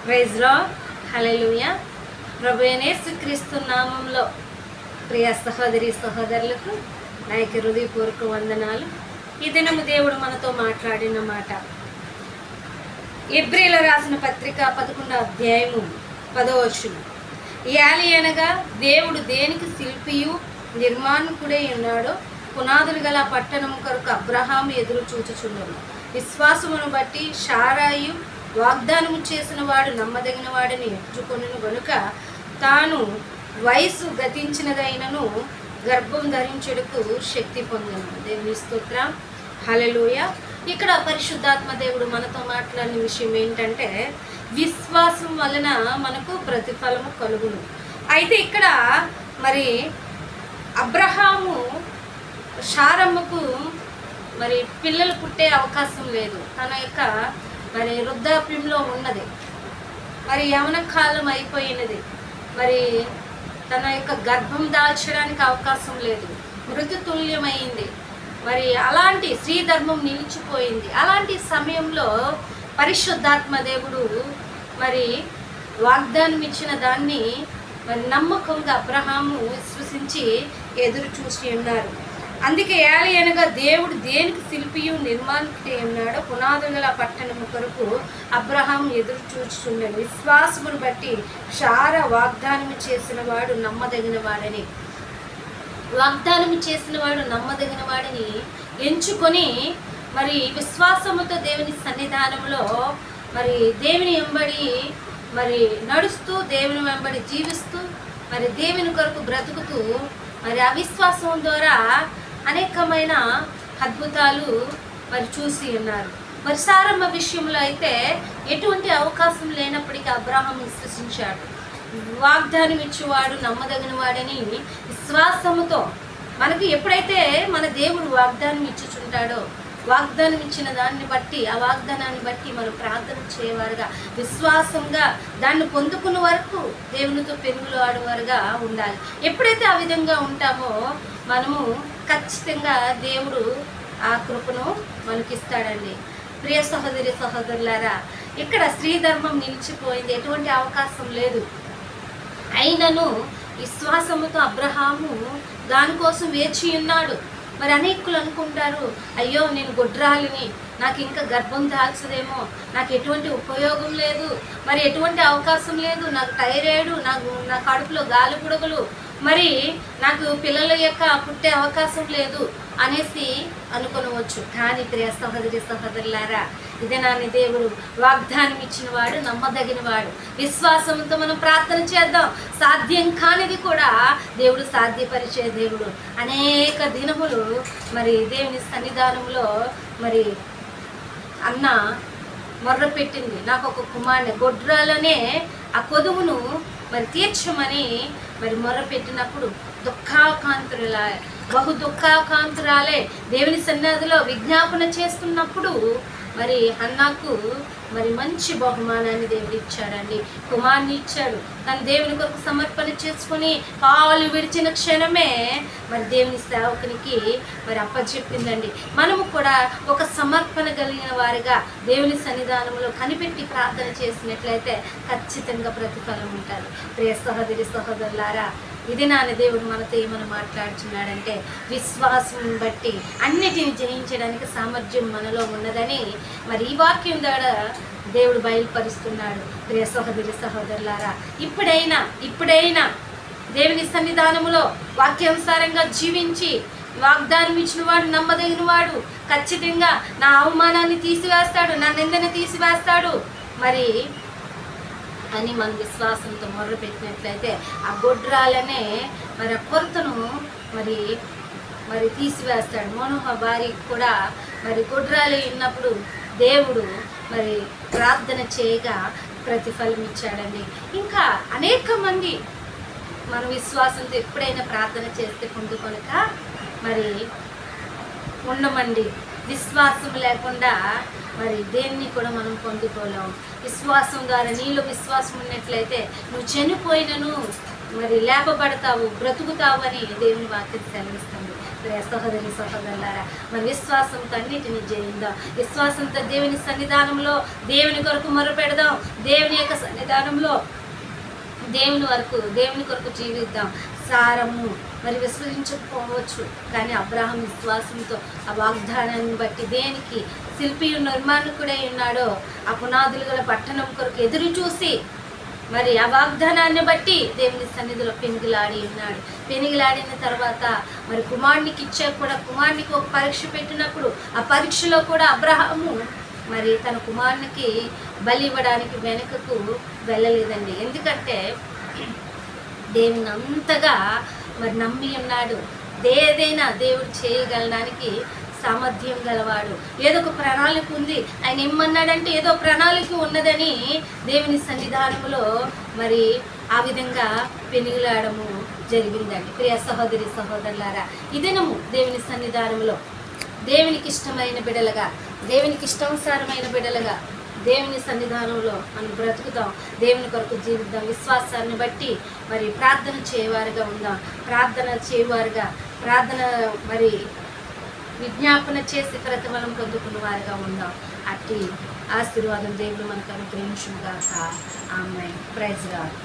Praise lord, హల్లెలూయా. ప్రభువైన యేసుక్రీస్తు నామంలో ప్రియ సహోదరి సహోదరులకు నా యొక్క హృదయపూర్వక వందనాలు. ఈ దినము దేవుడు మనతో మాట్లాడిన మాట హెబ్రీయులకు రాసిన పత్రిక 11వ అధ్యాయము 10వ వచనం. యాలి అనగా దేవుడు దేనికి శిల్పియు నిర్మాణకుడై ఉన్నాడో పునాదులు గల పట్టణం కొరకు అబ్రహాము ఎదురు చూచుచుండెను. విశ్వాసమును బట్టి శారాయు వాగ్దానము చేసిన వాడు నమ్మదగిన వాడిని ఎంచుకొనెను గనుక తాను వయసు గతించినదైనను గర్భం ధరించుటకు శక్తి పొందెను. దేవుని స్తోత్రం, హల్లెలూయా. ఇక్కడ పరిశుద్ధాత్మ దేవుడు మనతో మాట్లాడిన విషయం ఏంటంటే విశ్వాసం వలన మనకు ప్రతిఫలము కలుగును. అయితే ఇక్కడ మరి అబ్రహాము శారమ్మకు మరి పిల్లలు పుట్టే అవకాశం లేదు. తన యొక్క మరి వృద్ధాప్యంలో ఉన్నది, మరి యవన కాలం అయిపోయినది, మరి తన యొక్క గర్భం దాల్చడానికి అవకాశం లేదు, మృతుతుల్యమైంది. మరి అలాంటి శ్రీధర్మం నిలిచిపోయింది. అలాంటి సమయంలో పరిశుద్ధాత్మ దేవుడు మరి వాగ్దానం ఇచ్చిన దాన్ని మరి నమ్మకంగా అబ్రహాము విశ్వసించి ఎదురు చూసి ఉన్నారు. అందుకే యాలి అనగా దేవుడు దేనికి శిల్పియు నిర్మాణకుడై ఉన్నాడో పునాదులు గల పట్టణము కొరకు అబ్రహాం ఎదురు చూచుచుండెను. విశ్వాసమును బట్టి శారా వాగ్దానము చేసిన వాడు నమ్మదగిన వాడని నమ్మదగిన వాడిని ఎంచుకొని మరి విశ్వాసముతో దేవుని సన్నిధానంలో మరి దేవుని వెంబడి మరి నడుస్తూ, దేవుని వెంబడి జీవిస్తూ, మరి దేవుని కొరకు బ్రతుకుతూ, మరి అవిశ్వాసం ద్వారా అనేకమైన అద్భుతాలు మరి చూసి ఉన్నారు. మరి సారమ్మ విషయంలో అయితే ఎటువంటి అవకాశం లేనప్పటికీ అబ్రహాం విశ్వసించాడు. వాగ్దానం ఇచ్చేవాడు నమ్మదగిన వాడని విశ్వాసముతో మనకు ఎప్పుడైతే మన దేవుడు వాగ్దానం ఇచ్చుచుంటాడో వాగ్దానం ఇచ్చిన దాన్ని బట్టి ఆ వాగ్దానాన్ని బట్టి మనం ప్రార్థన చేయవారుగా విశ్వాసంగా దాన్ని పొందుకున్న వరకు దేవునితో పెరుగులు ఆడేవారుగా ఉండాలి. ఎప్పుడైతే ఆ విధంగా ఉంటామో మనము ఖచ్చితంగా దేవుడు ఆ కృపను మనకిస్తాడండి. ప్రియ సహోదరి సహోదరులారా, ఇక్కడ స్త్రీధర్మం నిలిచిపోయింది, ఎటువంటి అవకాశం లేదు. అయినను విశ్వాసముతో అబ్రహాము దానికోసం వేచి ఉన్నాడు. మరి అనేకులు అనుకుంటారు, అయ్యో నేను గొడ్రాలిని, నాకు ఇంకా గర్భం దాల్చదేమో, నాకు ఎటువంటి ఉపయోగం లేదు, మరి ఎటువంటి అవకాశం లేదు, నాకు థైరాయిడ్, నా కడుపులో గాలి బుడగలు, మరి నాకు పిల్లల యొక్క పుట్టే అవకాశం లేదు అనేసి అనుకొనవచ్చు. కానీ ప్రియ సహోదరి సహోదరులారా, ఇదే నాని దేవుడు వాగ్దానం ఇచ్చిన వాడు నమ్మదగిన వాడు. విశ్వాసంతో మనం ప్రార్థన చేద్దాం. సాధ్యం కానిది కూడా దేవుడు సాధ్యపరిచే దేవుడు. అనేక దినములు మరి దేవుని సన్నిధానంలో మరి అన్న మొర్రపెట్టింది, నాకు ఒక కుమారుని గొడ్రాలనే ఆ కొదువును మరి తీర్చమని మరి మొర్రపెట్టినప్పుడు బహు దుఃఖాకాంతురాలే దేవుని సన్నిధిలో విజ్ఞాపన చేస్తున్నప్పుడు మరి హన్నాకు మరి మంచి బహుమానాన్ని దేవుడు ఇచ్చాడండి. కుమార్ని ఇచ్చాడు. తను దేవుని కొరకు సమర్పణ చేసుకుని పాలు విడిచిన క్షణమే మరి దేవుని సేవకునికి మరి అప్పచెప్పిందండి. మనము కూడా ఒక సమర్పణ కలిగిన వారిగా దేవుని సన్నిధానంలో కనిపెట్టి ప్రార్థన చేసినట్లయితే ఖచ్చితంగా ప్రతిఫలం ఉంటుంది. ప్రియ సహోదరి సహోదరులారా, ఇది నాన్న దేవుడు మనతో ఏమని మాట్లాడుతున్నాడంటే విశ్వాసం బట్టి అన్నిటిని జయించడానికి సామర్థ్యం మనలో ఉన్నదని మరి ఈ వాక్యం ద్వారా దేవుడు బయలుపరుస్తున్నాడు. ప్రియ సహోదరి సహోదరులారా, ఇప్పుడైనా దేవుని సన్నిధానములో వాక్యానుసారంగా జీవించి వాగ్దానం ఇచ్చిన వాడు నమ్మదగిన వాడు, ఖచ్చితంగా నా అవమానాన్ని తీసివేస్తాడు, నా నిందను తీసివేస్తాడు మరి అని మన విశ్వాసంతో మొర్రపెట్టినట్లయితే ఆ గొడ్రాలనే మరి ఆ కొరతను మరి తీసివేస్తాడు. మనోహ భార్య కూడా మరి గొడ్రాలు ఉన్నప్పుడు దేవుడు మరి ప్రార్థన చేయగా ప్రతిఫలం ఇచ్చాడండి. ఇంకా అనేక మంది మన విశ్వాసంతో ఎప్పుడైనా ప్రార్థన చేస్తే పొందుకొనక మరి ఉండమండి. విశ్వాసం లేకుండా మరి దేన్ని కూడా మనం పొందుకోలేము. విశ్వాసం ద్వారా నీలో విశ్వాసం ఉన్నట్లయితే నువ్వు చనిపోయినను మరి లేపబడతావు, బ్రతుకుతావు అని దేవుని వాక్యం సెలవిస్తుంది. సహోదరి సహోదరులారా, మరి విశ్వాసంతో అన్నిటిని జయిందాం. విశ్వాసంతో దేవుని సన్నిధానంలో దేవుని కొరకు మొరపెడదాం. దేవుని యొక్క సన్నిధానంలో దేవుని కొరకు జీవిద్దాం. సారము మరి విశ్వసించకపోవచ్చు, కానీ అబ్రాహాం విశ్వాసంతో ఆ వాగ్దానాన్ని బట్టి దేనికి శిల్పియు నిర్మాణకుడై ఉన్నాడో ఆ పునాదులు గల పట్టణం కొరకు ఎదురు చూసి మరి ఆ వాగ్దానాన్ని బట్టి దేవుని సన్నిధిలో పెనుగులాడి ఉన్నాడు. పెనుగులాడిన తర్వాత మరి కుమారునికి ఇచ్చాక కూడా కుమారునికి ఒక పరీక్ష పెట్టినప్పుడు ఆ పరీక్షలో కూడా అబ్రహాము మరి తన కుమారునికి బలి ఇవ్వడానికి వెనుకకు వెళ్ళలేదండి. ఎందుకంటే దేవుని అంతగా మరి నమ్మి ఉన్నాడు. ఏదైనా దేవుడు చేయగలడానికి సామర్థ్యం గలవాడు. ఏదో ఒక ప్రణాళిక ఉంది, ఆయన ఏమన్నాడంటే ఏదో ప్రణాళిక ఉన్నదని దేవుని సన్నిధానంలో మరి ఆ విధంగా పెనుగులాడము జరిగిందండి. ప్రియ సహోదరి సహోదరులారా, ఈ దినము దేవుని సన్నిధానంలో దేవునికి ఇష్టమైన బిడలుగా, దేవునికి ఇష్టానుసారమైన బిడలుగా దేవుని సన్నిధానంలో మనం బ్రతుకుతాం. దేవుని కొరకు జీవిద్దాం. విశ్వాసాన్ని బట్టి మరి ప్రార్థన చేయవారుగా ఉందాం. ప్రార్థన మరి విజ్ఞాపన చేసి ప్రతిఫలం పొందుకున్న వారుగా ఉందాం. అట్టి ఆశీర్వాదం దేవుడు మనకు అనుగ్రహించుగాక. ఆమేన్. Praise God.